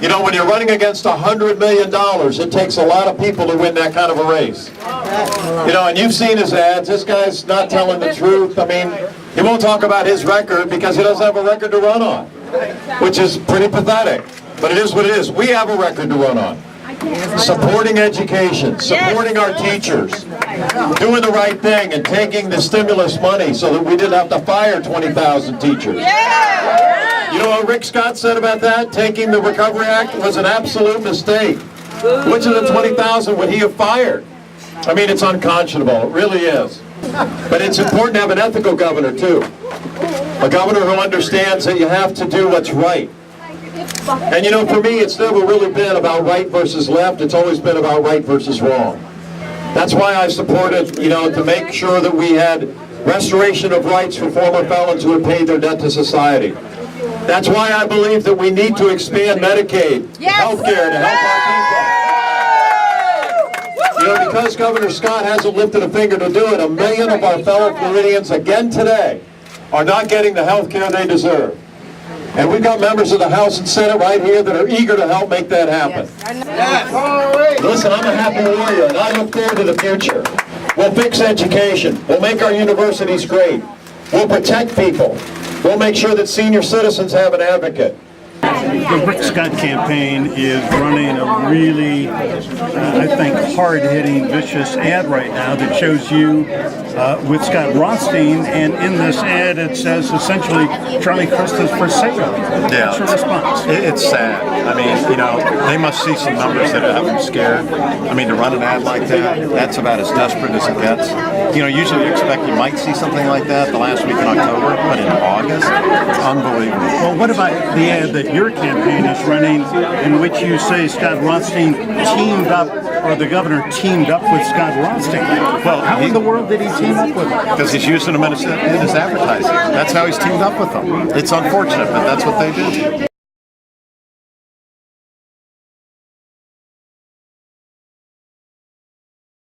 You know, when you're running against $100 million, it takes a lot of people to win that kind of a race. You know, and you've seen his ads. This guy's not telling the truth. I mean, he won't talk about his record because he doesn't have a record to run on, which is pretty pathetic. But it is what it is. We have a record to run on. Supporting education, supporting our teachers, doing the right thing and taking the stimulus money so that we didn't have to fire 20,000 teachers. You know what Rick Scott said about that? Taking the Recovery Act was an absolute mistake. Which of the 20,000 would he have fired? I mean, it's unconscionable. It really is. But it's important to have an ethical governor, too. A governor who understands that you have to do what's right. And you know, for me, it's never really been about right versus left. It's always been about right versus wrong. That's why I supported, you know, to make sure that we had restoration of rights for former felons who had paid their debt to society. That's why I believe that we need to expand Medicaid, health care to help our people. You know, because Governor Scott hasn't lifted a finger to do it, 1 million of our fellow Floridians, again today, are not getting the health care they deserve. And we've got members of the House and Senate right here that are eager to help make that happen. Listen, I'm a happy warrior, and I look forward to the future. We'll fix education. We'll make our universities great. We'll protect people. We'll make sure that senior citizens have an advocate. The Rick Scott campaign is running a really, I think, hard-hitting, vicious ad right now that shows you with Scott Rothstein, and in this ad it says essentially Charlie Crist is for sale. Yeah. What's your response? It's sad. I mean, you know, they must see some numbers that have them scared. I mean, to run an ad like that, that's about as desperate as it gets. You know, usually you expect you might see something like that the last week in October, but in August, unbelievable. Well, what about the ad that your campaign is running in which you say Scott Rothstein teamed up, or the governor teamed up with Scott Rothstein? Well, how in the world did he team up with him? Because he's using them in his advertising. That's how he's teamed up with them. It's unfortunate, but that's what they do.